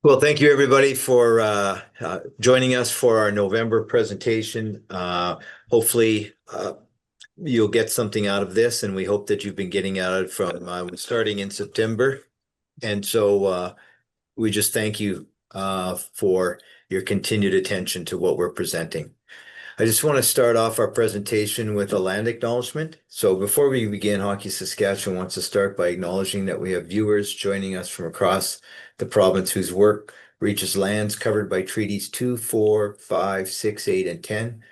Well, thank you everybody for joining us for our November presentation. Hopefully, you'll get something out of this, and we hope that you've been getting out of it from starting in September. And so we just thank you for your continued attention to what we're presenting. I just want to start off our presentation with a land acknowledgement. So before we begin, Hockey Saskatchewan wants to start by acknowledging that we have viewers joining us from across the province whose work reaches lands covered by treaties 2, 4, 5, 6, 8, and 10,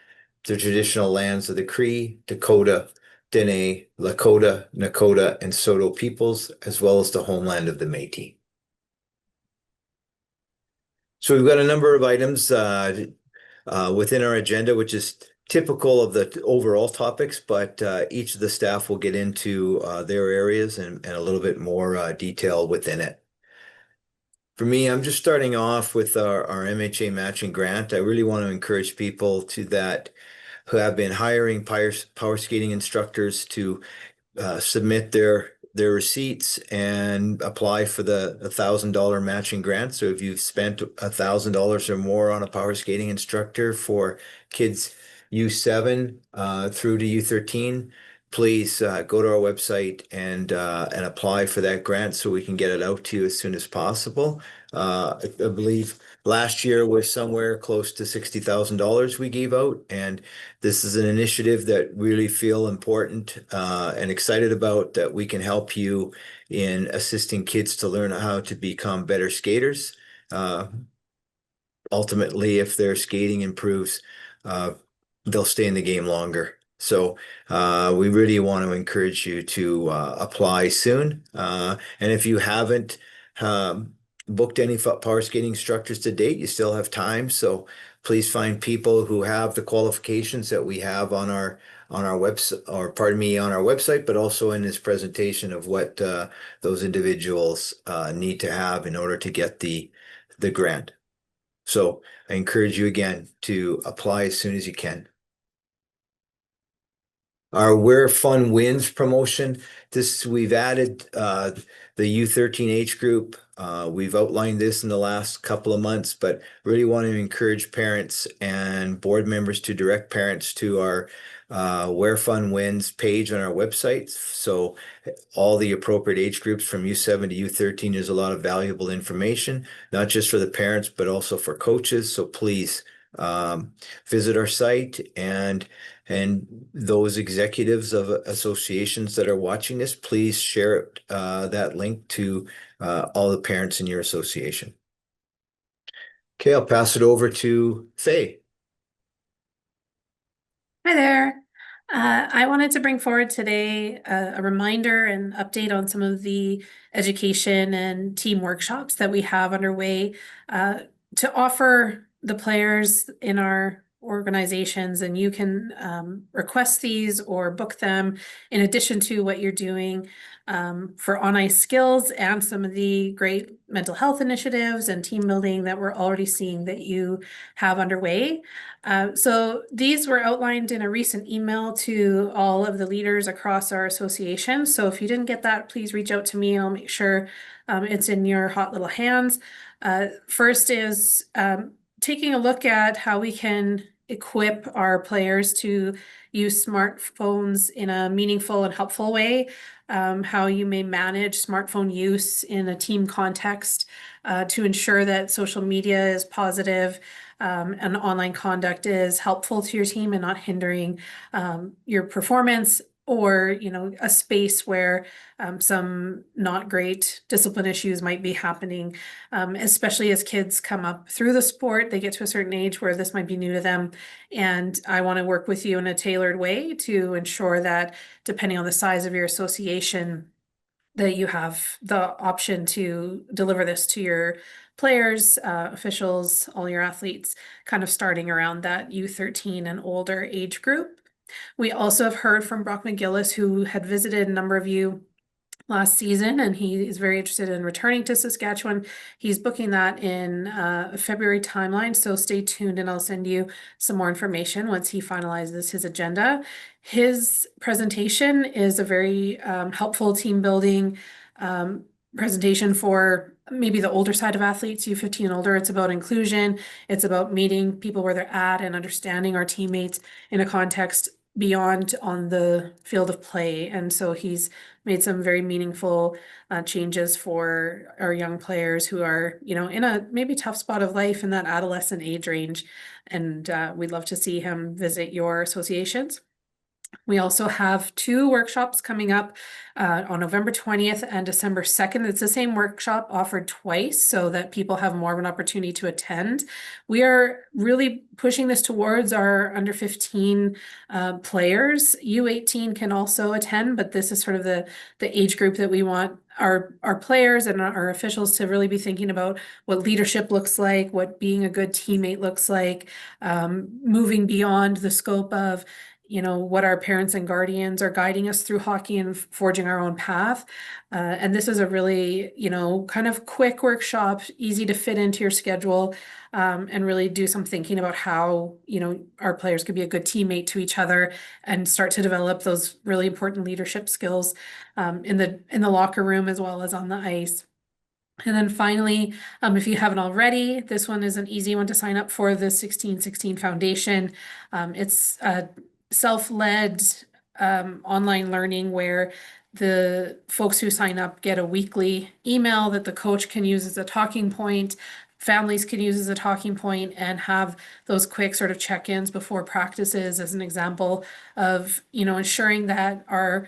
the traditional lands of the Cree, Dakota, Dene, Lakota, Nakota, and Saulteaux peoples, as well as the homeland of the Métis. So we've got a number of items within our agenda, which is typical of the overall topics, but each of the staff will get into their areas and a little bit more detail within it. For me, I'm just starting off with our MHA matching grant. I really want to encourage people who have been hiring power skating instructors to submit their receipts and apply for the $1,000 matching grant. So if you've spent $1,000 or more on a power skating instructor for kids U7 through to U13, please go to our website and apply for that grant so we can get it out to you as soon as possible. I believe last year was somewhere close to $60,000 we gave out, and this is an initiative that really feel important and excited about, that we can help you in assisting kids to learn how to become better skaters. Ultimately, if their skating improves, they'll stay in the game longer. So we really want to encourage you to apply soon. And if you haven't booked any power skating instructors to date, you still have time. So please find people who have the qualifications that we have on our website, or pardon me, on our website, but also in this presentation of what those individuals need to have in order to get the grant. So I encourage you again to apply as soon as you can. Our Where Fun Wins promotion. We've added the U13 age group. We've outlined this in the last couple of months, but really want to encourage parents and board members to direct parents to our Where Fun Wins page on our website. So all the appropriate age groups from U7 to U13, there's a lot of valuable information, not just for the parents, but also for coaches. So please visit our site, and those executives of associations that are watching this, please share that link to all the parents in your association. Okay, I'll pass it over to Faye. Hi there. I wanted to bring forward today a reminder and update on some of the education and team workshops that we have underway to offer the players in our organizations, and you can request these or book them in addition to what you're doing for on-ice skills and some of the great mental health initiatives and team building that we're already seeing that you have underway. So these were outlined in a recent email to all of the leaders across our association. So if you didn't get that, please reach out to me. I'll make sure it's in your hot little hands. First is taking a look at how we can equip our players to use smartphones in a meaningful and helpful way, how you may manage smartphone use in a team context to ensure that social media is positive and online conduct is helpful to your team and not hindering your performance, or a space where some not great discipline issues might be happening, especially as kids come up through the sport. They get to a certain age where this might be new to them, and I want to work with you in a tailored way to ensure that, depending on the size of your association, that you have the option to deliver this to your players, officials, all your athletes, kind of starting around that U13 and older age group. We also have heard from Brock McGillis, who had visited a number of you last season, and he is very interested in returning to Saskatchewan. He's booking that in a February timeline, so stay tuned and I'll send you some more information once he finalizes his agenda. His presentation is a very helpful team building presentation for maybe the older side of athletes, U15 and older. It's about inclusion. It's about meeting people where they're at and understanding our teammates in a context beyond on the field of play. And so he's made some very meaningful changes for our young players who are, in a maybe tough spot of life in that adolescent age range. And we'd love to see him visit your associations. We also have two workshops coming up on November 20th and December 2nd. It's the same workshop offered twice so that people have more of an opportunity to attend. We are really pushing this towards our under 15 players. U18 can also attend, but this is sort of the age group that we want our players and our officials to really be thinking about what leadership looks like, what being a good teammate looks like, moving beyond the scope of what our parents and guardians are guiding us through hockey and forging our own path. And this is a really, kind of quick workshop, easy to fit into your schedule, and really do some thinking about how, our players could be a good teammate to each other and start to develop those really important leadership skills, in the locker room as well as on the ice. And then finally, if you haven't already, this one is an easy one to sign up for, the 1616 Foundation. It's a self-led online learning where the folks who sign up get a weekly email that the coach can use as a talking point, families can use as a talking point, and have those quick sort of check-ins before practices as an example of, ensuring that our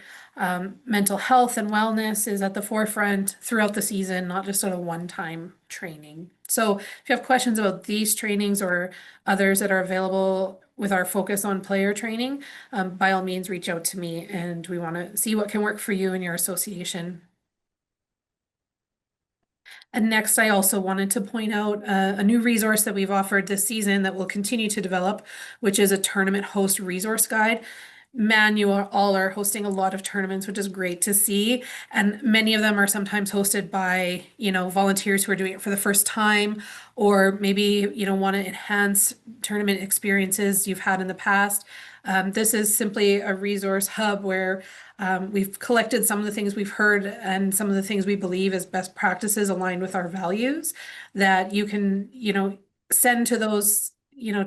mental health and wellness is at the forefront throughout the season, not just sort of one-time training. So if you have questions about these trainings or others that are available with our focus on player training, by all means, reach out to me, and we want to see what can work for you and your association. And next, I also wanted to point out a new resource that we've offered this season that will continue to develop, which is a tournament host resource guide. Man, you all are hosting a lot of tournaments, which is great to see. And many of them are sometimes hosted by, volunteers who are doing it for the first time, or maybe, want to enhance tournament experiences you've had in the past. This is simply a resource hub where we've collected some of the things we've heard and some of the things we believe as best practices aligned with our values that you can, send to those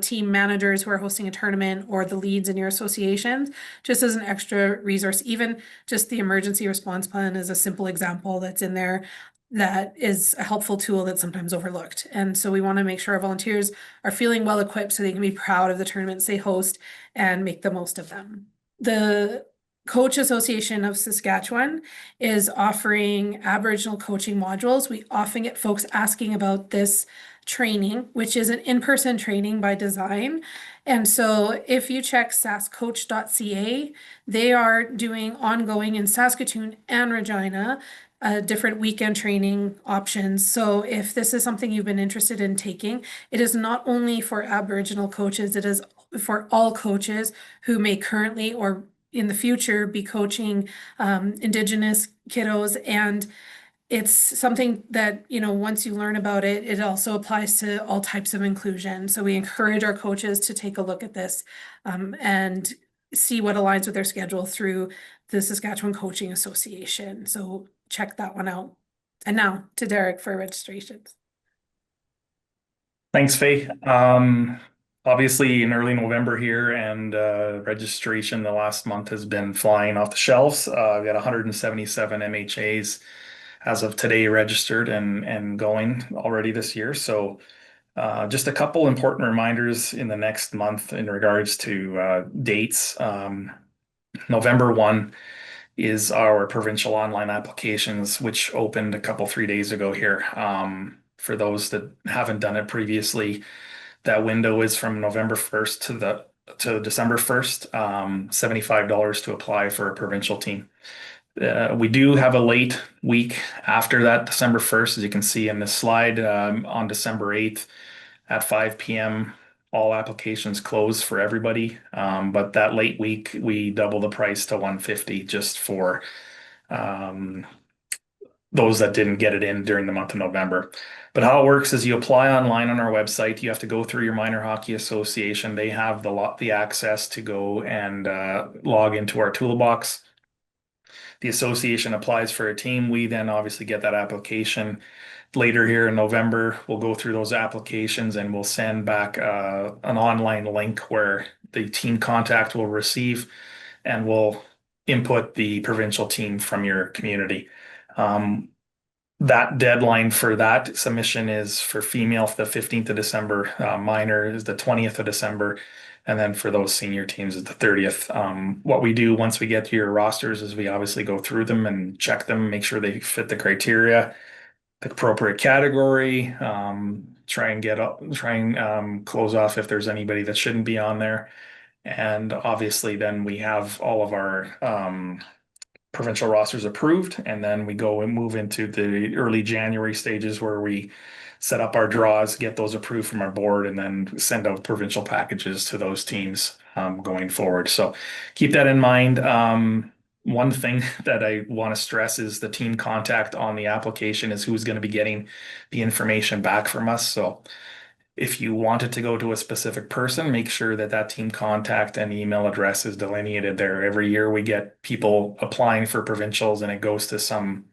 team managers who are hosting a tournament or the leads in your associations, just as an extra resource. Even just the emergency response plan is a simple example that's in there that is a helpful tool that's sometimes overlooked. And so we want to make sure our volunteers are feeling well equipped so they can be proud of the tournaments they host and make the most of them. The Coach Association of Saskatchewan is offering Aboriginal coaching modules. We often get folks asking about this training, which is an in-person training by design. And so if you check saskcoach.ca, they are doing ongoing in Saskatoon and Regina, different weekend training options. So if this is something you've been interested in taking, it is not only for Aboriginal coaches, it is for all coaches who may currently or in the future be coaching Indigenous kiddos. And it's something that, once you learn about it, it also applies to all types of inclusion. So we encourage our coaches to take a look at this and see what aligns with their schedule through the Saskatchewan Coaching Association. So check that one out. And now to Derek for registrations. Thanks, Faye. Obviously in early November here, and registration the last month has been flying off the shelves. I've got 177 MHAs as of today registered and going already this year. So just a couple important reminders in the next month in regards to dates. November 1 is our provincial online applications, which opened a couple, 3 days ago here. For those that haven't done it previously, that window is from November 1st to December 1st, $75 to apply for a provincial team. We do have a late week after that, December 1st, as you can see in this slide, on December 8th at 5 p.m. All applications close for everybody. But that late week, we double the price to $150 just for those that didn't get it in during the month of November. But how it works is you apply online on our website. You have to go through your minor hockey association. They have the access to go and log into our toolbox. the association applies for a team. We then obviously get that application later here in November. We'll go through those applications and we'll send back an online link where the team contact will receive and will input the provincial team from your community. That deadline for that submission is for female the 15th of December, minor is the 20th of December, and then for those senior teams is the 30th. What we do once we get to your rosters is we obviously go through them and check them, make sure they fit the criteria, the appropriate category, try and close off if there's anybody that shouldn't be on there. And obviously then we have all of our provincial rosters approved, and then we go and move into the early January stages where we set up our draws, get those approved from our board, and then send out provincial packages to those teams going forward. So keep that in mind. One thing that I want to stress is the team contact on the application is who's going to be getting the information back from us. So if you wanted to go to a specific person, make sure that that team contact and email address is delineated there. Every year we get people applying for provincials and it goes to some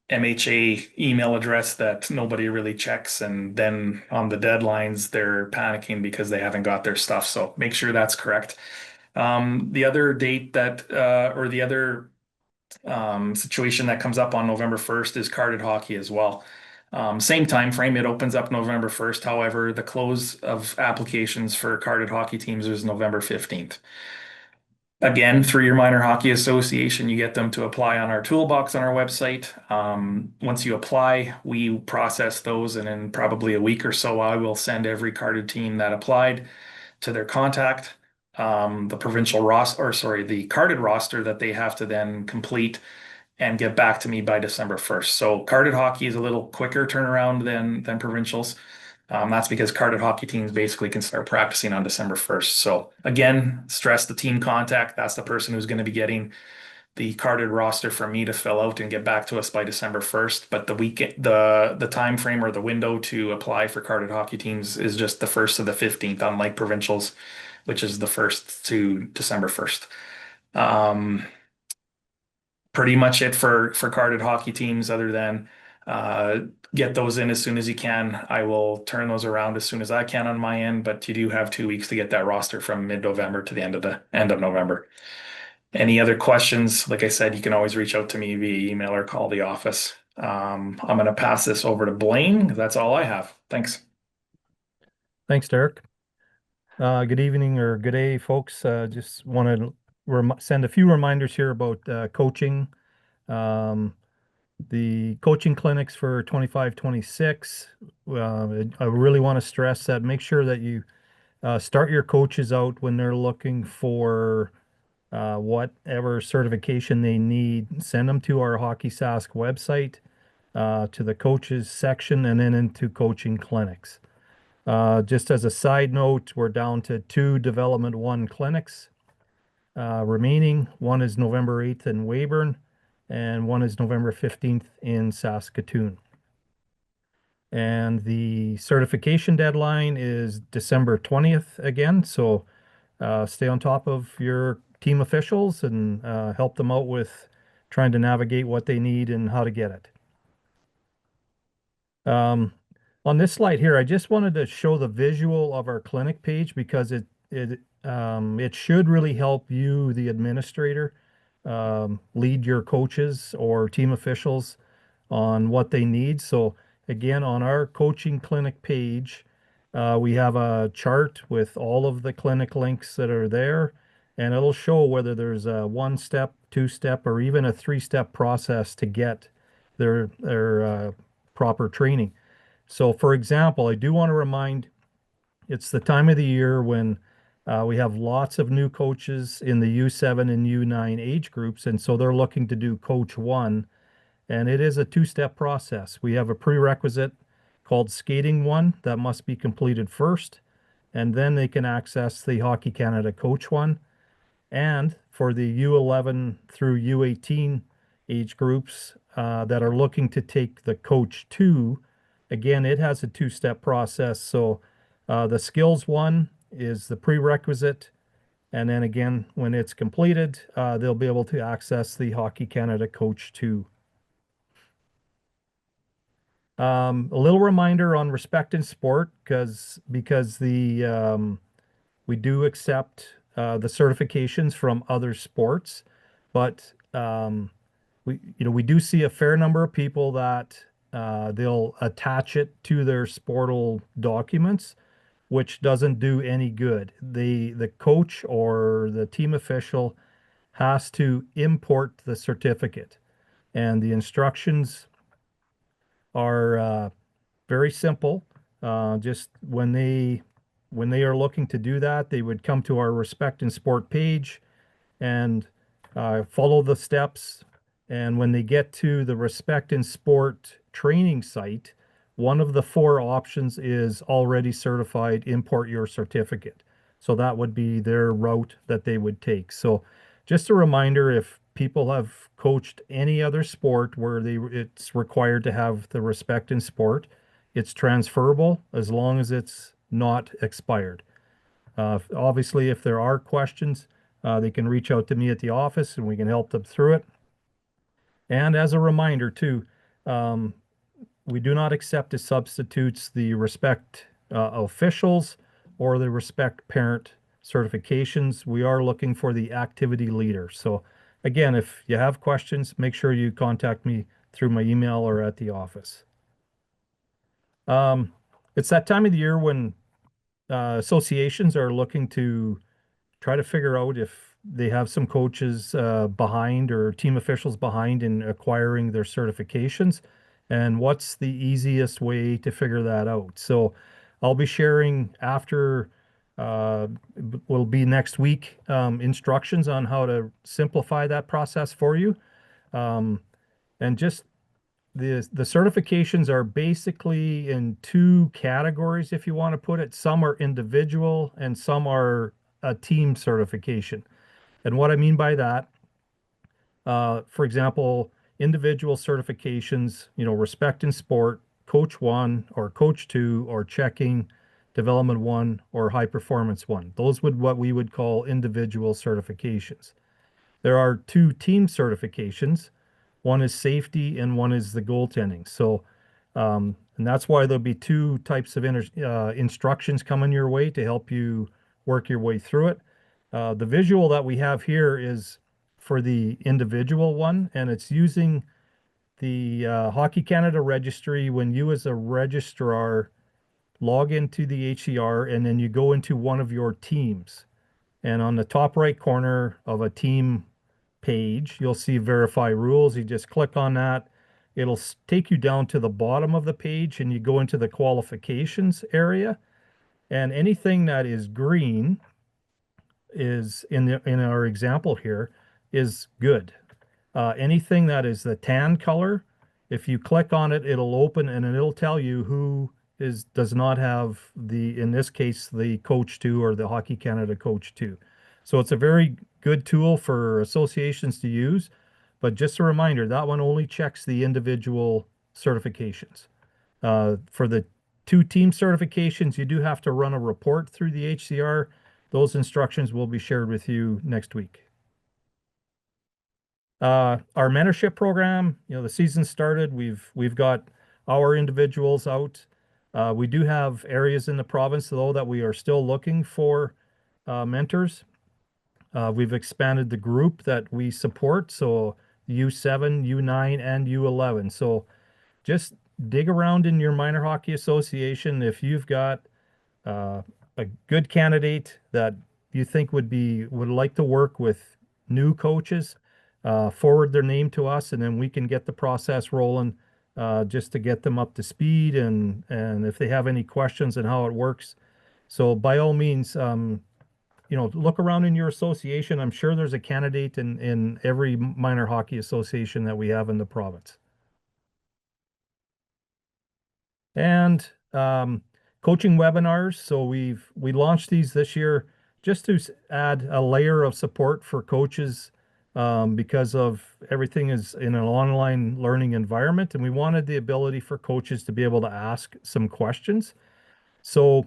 MHA email address that nobody really checks. And then on the deadlines, they're panicking because they haven't got their stuff. So make sure that's correct. The other date that, or the other situation that comes up on November 1st is carded hockey as well. Same time frame, it opens up November 1st. However, the close of applications for carded hockey teams is November 15th. Again, through your minor hockey association, you get them to apply on our toolbox on our website. Once you apply, we process those, and in probably a week or so, I will send every carded team that applied to their contact, the provincial roster, or sorry, the carded roster that they have to then complete and get back to me by December 1st. So carded hockey is a little quicker turnaround than provincials. That's because carded hockey teams basically can start practicing on December 1st. So again, stress the team contact. That's the person who's going to be getting the carded roster for me to fill out and get back to us by December 1st. But the time frame or the window to apply for carded hockey teams is just the 1st to the 15th, unlike provincials, which is the 1st to December 1st. Pretty much it for carded hockey teams, other than get those in as soon as you can. I will turn those around as soon as I can on my end, but you do have 2 weeks to get that roster from mid-November to the end of November. Any other questions? Like I said, you can always reach out to me via email or call the office. I'm going to pass this over to Blaine. That's all I have. Thanks. Thanks, Derek. Good evening or good day, folks. Just want to send a few reminders here about coaching. The coaching clinics for 25-26. I really want to stress that make sure that you start your coaches out when they're looking for whatever certification they need. Send them to our Hockey Sask website, to the coaches section, and then into coaching clinics. Just as a side note, we're down to 2 Development 1 clinics remaining. One is November 8th in Weyburn, and one is November 15th in Saskatoon. And the certification deadline is December 20th again, so stay on top of your team officials and help them out with trying to navigate what they need and how to get it. On this slide here, I just wanted to show the visual of our clinic page because it should really help you, the administrator, lead your coaches or team officials on what they need. So again, on our coaching clinic page, we have a chart with all of the clinic links that are there, and it'll show whether there's a 1-step, 2-step, or even a 3-step process to get their proper training. So for example, I do want to remind, it's the time of the year when we have lots of new coaches in the U7 and U9 age groups, and so they're looking to do Coach 1, and it is a 2-step process. We have a prerequisite called Skating 1 that must be completed first, and then they can access the Hockey Canada Coach 1. And for the U11 through U18 age groups that are looking to take the Coach 2, again, it has a 2-step process. So the Skills 1 is the prerequisite. And then again, when it's completed, they'll be able to access the Hockey Canada Coach 2. A little reminder on respect in sport, because we do accept the certifications from other sports, but we do see a fair number of people that they'll attach it to their Sportal documents, which doesn't do any good. The coach or the team official has to import the certificate, and the instructions are very simple. Just when they are looking to do that, they would come to our Respect in Sport page and follow the steps. And when they get to the Respect in Sport training site, one of the 4 options is already certified, import your certificate. So that would be their route that they would take. So just a reminder, if people have coached any other sport where it's required to have the Respect in Sport, it's transferable as long as it's not expired. Obviously, if there are questions, they can reach out to me at the office and we can help them through it. And as a reminder too, we do not accept as substitutes the Respect officials or the Respect parent certifications. We are looking for the activity leader. So again, if you have questions, make sure you contact me through my email or at the office. It's that time of the year when associations are looking to try to figure out if they have some coaches behind or team officials behind in acquiring their certifications, and what's the easiest way to figure that out. So I'll be sharing after, will be next week, instructions on how to simplify that process for you. And just the certifications are basically in 2 categories, if you want to put it. Some are individual and some are a team certification. And what I mean by that, for example, individual certifications, Respect in Sport, Coach 1 or Coach 2 or Checking, Development 1 or High Performance 1. Those would what we would call individual certifications. There are 2 team certifications. One is safety and one is the goaltending. So, and that's why there'll be 2 types of instructions coming your way to help you work your way through it. The visual that we have here is for the individual one, and it's using the Hockey Canada registry. When you as a registrar log into the HCR and then you go into one of your teams, and on the top right corner of a team page, you'll see verify rules. You just click on that. It'll take you down to the bottom of the page and you go into the qualifications area. And anything that is green is in our example here is good. Anything that is the tan color, if you click on it, it'll open and it'll tell you who does not have in this case, the Coach 2 or the Hockey Canada Coach 2. So it's a very good tool for associations to use, but just a reminder, that one only checks the individual certifications. For the 2 team certifications, you do have to run a report through the HCR. Those instructions will be shared with you next week. Our mentorship program, the season started. We've got our individuals out. We do have areas in the province, though, that we are still looking for mentors. We've expanded the group that we support, so U7, U9, and U11. So just dig around in your minor hockey association. If you've got a good candidate that you think would like to work with new coaches, forward their name to us, and then we can get the process rolling just to get them up to speed and if they have any questions on how it works. So by all means, look around in your association. I'm sure there's a candidate in every minor hockey association that we have in the province. And coaching webinars. So we launched these this year just to add a layer of support for coaches because of everything is in an online learning environment, and we wanted the ability for coaches to be able to ask some questions. So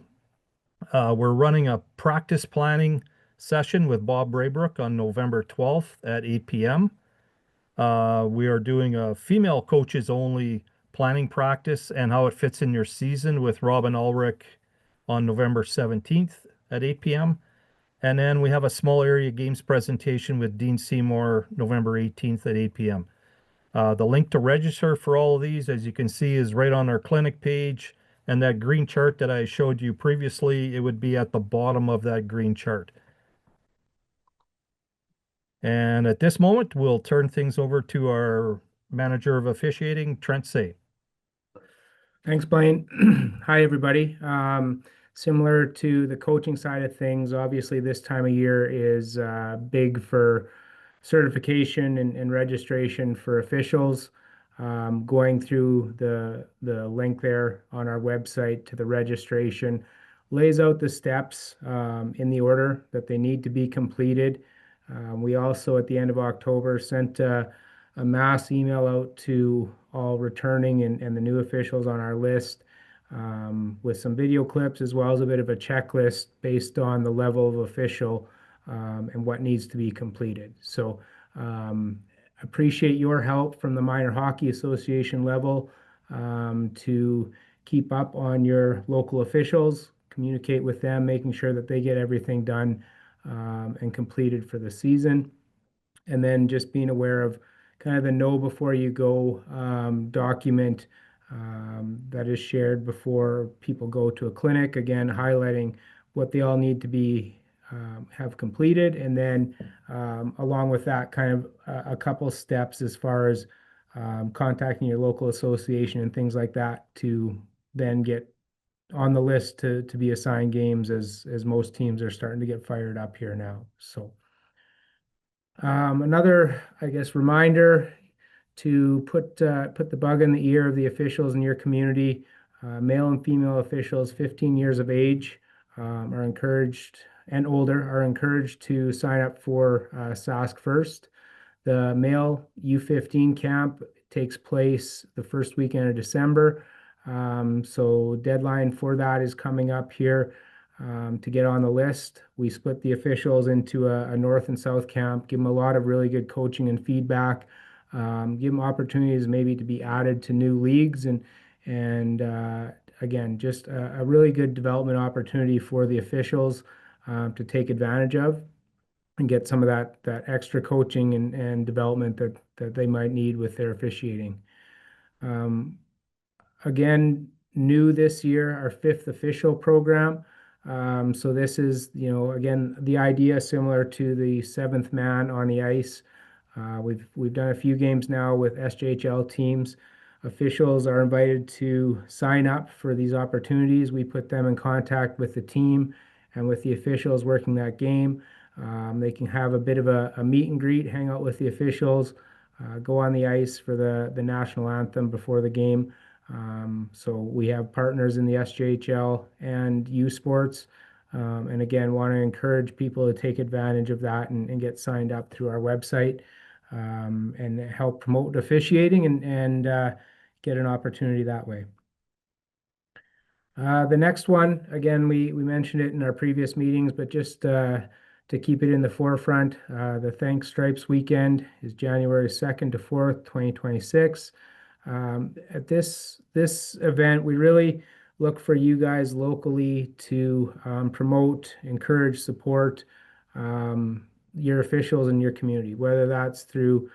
we're running a practice planning session with Bob Braybrook on November 12th at 8 p.m. We are doing a female coaches only planning practice and how it fits in your season with Robin Ulrich on November 17th at 8 p.m. And then we have a small area games presentation with Dean Seymour November 18th at 8 p.m. The link to register for all of these, as you can see, is right on our clinic page. And that green chart that I showed you previously, it would be at the bottom of that green chart. And at this moment, we'll turn things over to our manager of officiating, Trent Say. Thanks, Blaine. Hi, everybody. Similar to the coaching side of things, obviously this time of year is big for certification and registration for officials. Going through the link there on our website to the registration lays out the steps in the order that they need to be completed. We also, at the end of October, sent a mass email out to all returning and the new officials on our list with some video clips as well as a bit of a checklist based on the level of official and what needs to be completed. So appreciate your help from the Minor Hockey Association level to keep up on your local officials, communicate with them, making sure that they get everything done and completed for the season. And then just being aware of kind of the know before you go document that is shared before people go to a clinic, again, highlighting what they all need to be have completed. And then along with that, kind of a couple steps as far as contacting your local association and things like that to then get on the list to be assigned games as most teams are starting to get fired up here now. So another, I guess, reminder to put the bug in the ear of the officials in your community. Male and female officials 15 years of age are encouraged, and older are encouraged to sign up for Sask First. The male U15 camp takes place the first weekend of December. So deadline for that is coming up here to get on the list. We split the officials into a north and south camp, give them a lot of really good coaching and feedback, give them opportunities maybe to be added to new leagues and again, just a really good development opportunity for the officials to take advantage of and get some of that extra coaching and development that they might need with their officiating. Again, new this year, our 5th official program. So this is, again, the idea similar to the 7th man on the ice. We've done a few games now with SJHL teams. Officials are invited to sign up for these opportunities. We put them in contact with the team and with the officials working that game. They can have a bit of a meet and greet, hang out with the officials, go on the ice for the national anthem before the game. So we have partners in the SJHL and U Sports. And again, want to encourage people to take advantage of that and get signed up through our website and help promote officiating and get an opportunity that way. The next one, again, we mentioned it in our previous meetings, but just to keep it in the forefront, the Thanks Stripes weekend is January 2nd to 4th, 2026. At this event, we really look for you guys locally to promote, encourage, support your officials in your community, whether that's through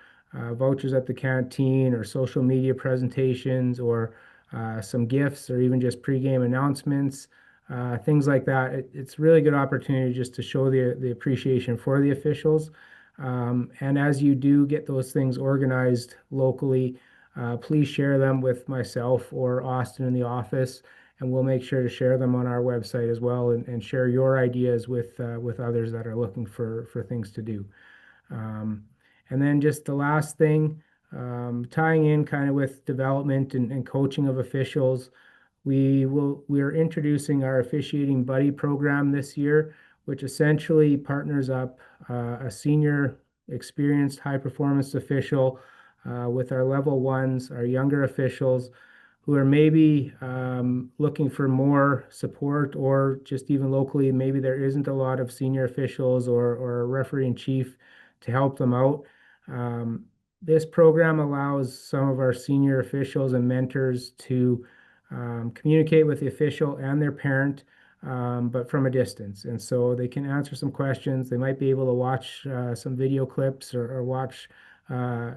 vouchers at the canteen or social media presentations or some gifts or even just pregame announcements, things like that. It's a really good opportunity just to show the appreciation for the officials. And as you do get those things organized locally, please share them with myself or Austin in the office, and we'll make sure to share them on our website as well and share your ideas with others that are looking for things to do. And then just the last thing, tying in kind of with development and coaching of officials, we are introducing our officiating buddy program this year, which essentially partners up a senior experienced high performance official with our level ones, our younger officials, who are maybe looking for more support, or just even locally, maybe there isn't a lot of senior officials or a referee in chief to help them out. This program allows some of our senior officials and mentors to communicate with the official and their parent, but from a distance. And so they can answer some questions. They might be able to watch some video clips, or watch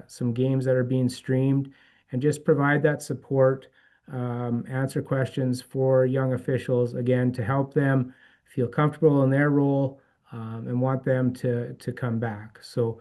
some games that are being streamed, and just provide that support, answer questions for young officials, again, to help them feel comfortable in their role, and want them to come back. So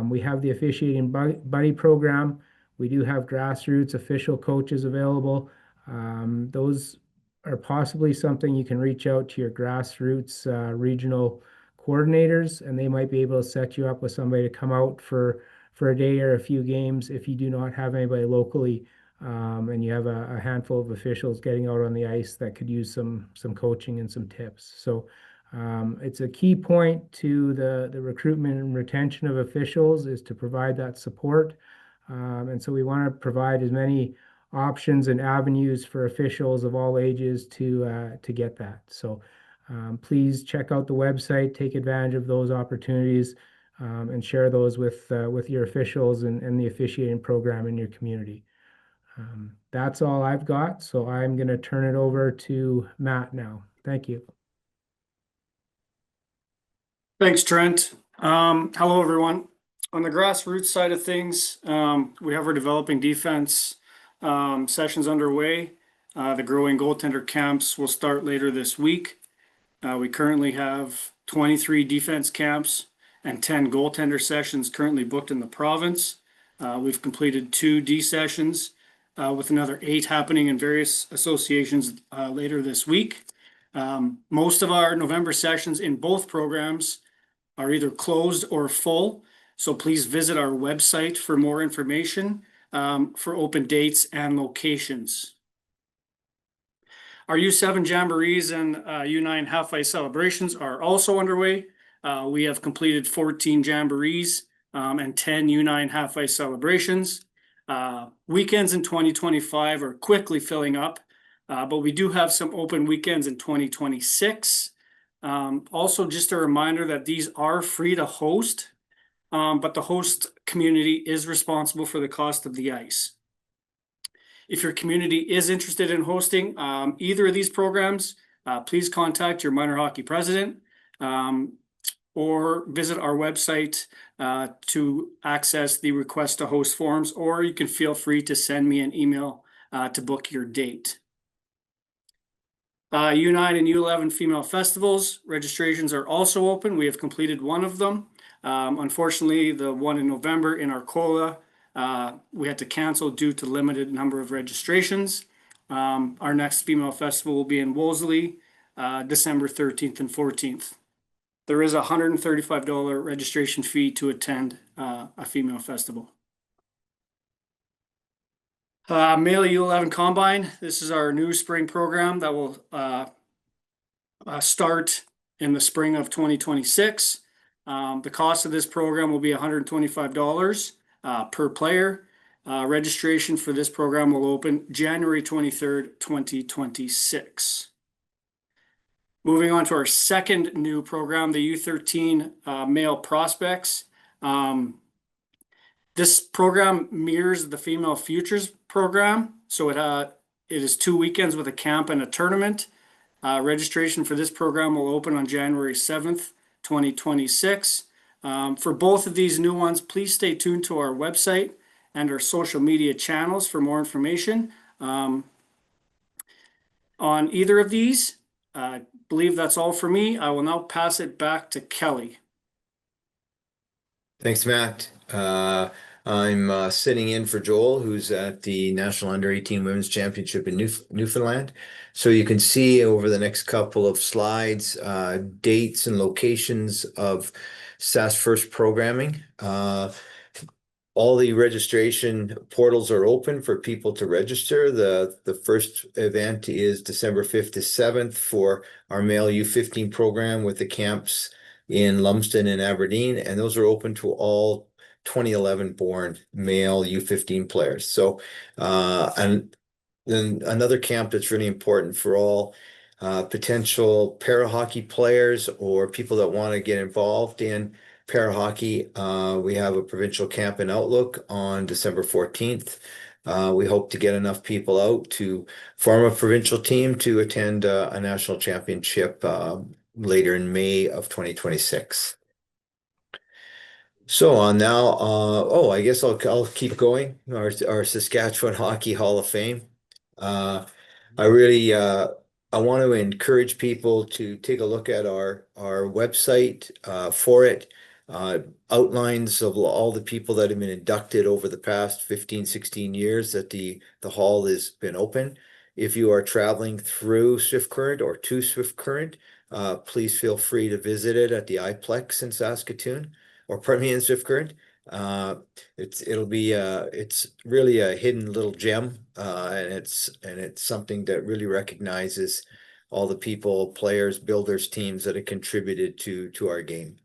we have the officiating buddy program. We do have grassroots official coaches available. Those are possibly something you can reach out to your grassroots regional coordinators, and they might be able to set you up with somebody to come out for a day or a few games if you do not have anybody locally, and you have a handful of officials getting out on the ice that could use some coaching and some tips. So it's a key point to the recruitment and retention of officials, is to provide that support. And so we want to provide as many options and avenues for officials of all ages to get that. So please check out the website, take advantage of those opportunities, and share those with your officials and the officiating program in your community. That's all I've got, so I'm going to turn it over to Matt now. Thank you. Thanks, Trent. Hello, everyone. On the grassroots side of things, we have our developing defense sessions underway. The growing goaltender camps will start later this week. We currently have 23 defense camps and 10 goaltender sessions currently booked in the province. We've completed 2 D sessions, with another 8 happening in various associations later this week. Most of our November sessions in both programs are either closed or full, so please visit our website for more information for open dates and locations. Our U7 Jamborees and U9 Half-Ice celebrations are also underway. We have completed 14 Jamborees and 10 U9 Half-Ice celebrations. Weekends in 2025 are quickly filling up, but we do have some open weekends in 2026. Also, just a reminder that these are free to host, but the host community is responsible for the cost of the ice. If your community is interested in hosting either of these programs, please contact your minor hockey president, or visit our website to access the request to host forms, or you can feel free to send me an email to book your date. U9 and U11 female festivals, registrations are also open. We have completed one of them. Unfortunately, the one in November in Arcola, we had to cancel due to limited number of registrations. Our next female festival will be in Wolseley, December 13th and 14th. There is a $135 registration fee to attend a female festival. Male U11 Combine. This is our new spring program that will start in the spring of 2026. The cost of this program will be $125 per player. Registration for this program will open January 23rd, 2026. Moving on to our second new program, the U13 Male Prospects. This program mirrors the Female Futures program. So it is 2 weekends with a camp and a tournament. Registration for this program will open on January 7th, 2026. For both of these new ones, please stay tuned to our website and our social media channels for more information on either of these. I believe that's all for me. I will now pass it back to Kelly. Thanks, Matt. I'm sitting in for Joel, who's at the National Under-18 Women's Championship in Newfoundland. So you can see over the next couple of slides, dates and locations of SAS First programming. All the registration portals are open for people to register. The first event is December 5th to 7th for our male U15 program with the camps in Lumsden and Aberdeen, and those are open to all 2011 born male U15 players. So, and then another camp that's really important for all potential para hockey players or people that want to get involved in para hockey. We have a provincial camp in Outlook on December 14th. We hope to get enough people out to form a provincial team to attend a national championship later in May of 2026. So on now, I guess I'll keep going. Our Saskatchewan Hockey Hall of Fame. Uh, I really I want to encourage people to take a look at our website for it. Uh, Outlines of all the people that have been inducted over the past 15, 16 years that the hall has been open. If you are traveling through Swift Current or to Swift Current, please feel free to visit it at the iPlex in Saskatoon or pardon me, in Swift Current. Uh, it's really a hidden little gem, and it's something that really recognizes all the people, players, builders, teams that have contributed to our game.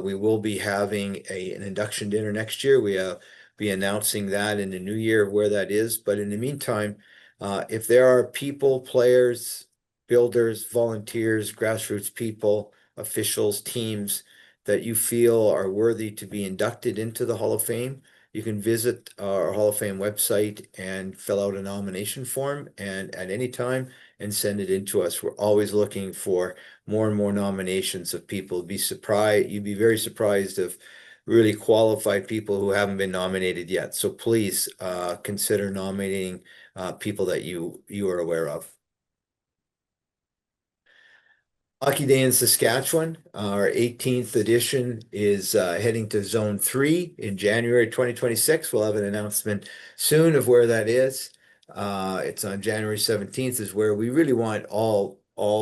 We will be having an induction dinner next year. We'll be announcing that in the new year where that is. But in the meantime, if there are people, players, builders, volunteers, grassroots people, officials, teams that you feel are worthy to be inducted into the Hall of Fame, you can visit our Hall of Fame website and fill out a nomination form and at any time and send it in to us. We're always looking for more and more nominations of people. You'd be very surprised of really qualified people who haven't been nominated yet. So please consider nominating people that you are aware of. Hockey Day in Saskatchewan, our 18th edition is heading to Zone 3 in January 2026. We'll have an announcement soon of where that is. It's on January 17th is where we really want all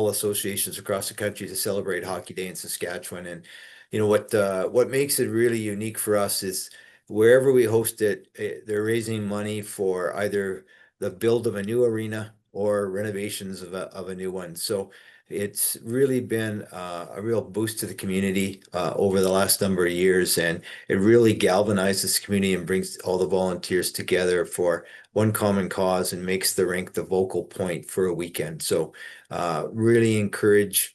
associations across the country to celebrate Hockey Day in Saskatchewan. And you know what makes it really unique for us is wherever we host it, they're raising money for either the build of a new arena or renovations of a new one. So it's really been a real boost to the community over the last number of years, and it really galvanizes the community and brings all the volunteers together for one common cause and makes the rink the vocal point for a weekend. So really encourage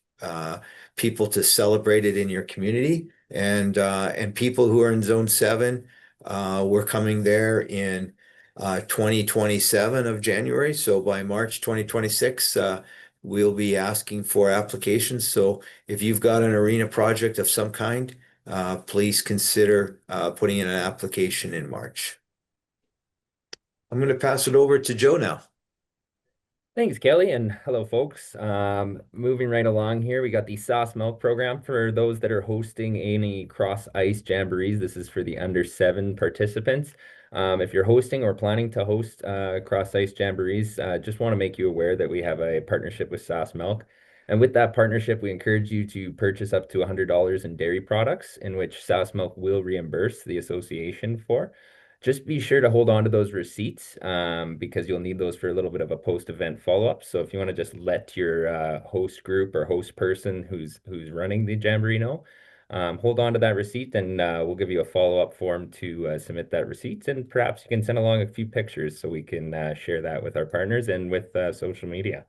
people to celebrate it in your community, and people who are in Zone 7, we're coming there in 2027 of January. So by March 2026, we'll be asking for applications. So if you've got an arena project of some kind, please consider putting in an application in March. I'm going to pass it over to Joe now. Thanks, Kelly, and hello, folks. Moving right along here, we got the Sauce Milk program for those that are hosting any cross ice jamborees. This is for the under 7 participants. If you're hosting or planning to host cross ice jamborees, just want to make you aware that we have a partnership with Sauce Milk. And with that partnership, we encourage you to purchase up to $100 in dairy products, in which Sauce Milk will reimburse the association for. Just be sure to hold on to those receipts because you'll need those for a little bit of a post-event follow-up. So if you want to just let your host group or host person who's running the Jamboree know, hold on to that receipt, and we'll give you a follow-up form to submit that receipt. And perhaps you can send along a few pictures so we can share that with our partners and with social media.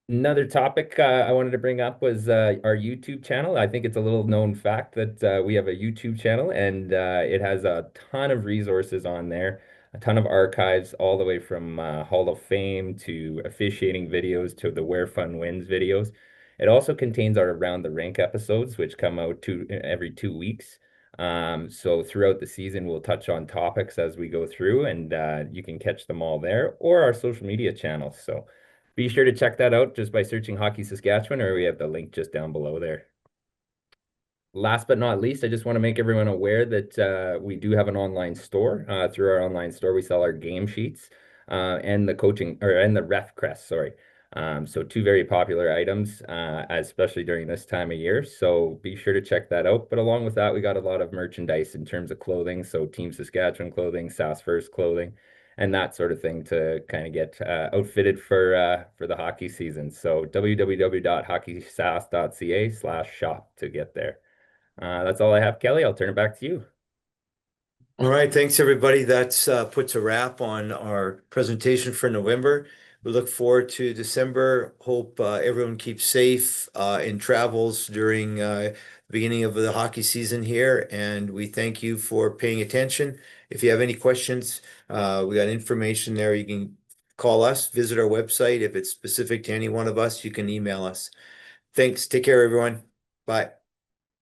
Another topic I wanted to bring up was our YouTube channel. I think it's a little known fact that we have a YouTube channel, and it has a ton of resources on there, a ton of archives, all the way from Hall of Fame to officiating videos to the Where Fun Wins videos. It also contains our Around the Rink episodes, which come out every 2 weeks. So throughout the season, we'll touch on topics as we go through, and you can catch them all there or our social media channels. So be sure to check that out just by searching Hockey Saskatchewan, or we have the link just down below there. Last but not least, I just want to make everyone aware that we do have an online store. Through our online store, we sell our game sheets and the coaching and the ref crest, sorry. So 2 very popular items, especially during this time of year. So be sure to check that out. But along with that, we got a lot of merchandise in terms of clothing. So Team Saskatchewan clothing, Sask First clothing, and that sort of thing to kind of get outfitted for the hockey season. So www.hockeysask.ca/shop to get there. That's all I have, Kelly. I'll turn it back to you. All right, thanks, everybody. That's puts a wrap on our presentation for November. We look forward to December. Hope everyone keeps safe in travels during the beginning of the hockey season here. And we thank you for paying attention. If you have any questions, we got information there. You can call us, visit our website. If it's specific to any one of us, you can email us. Thanks. Take care, everyone. Bye.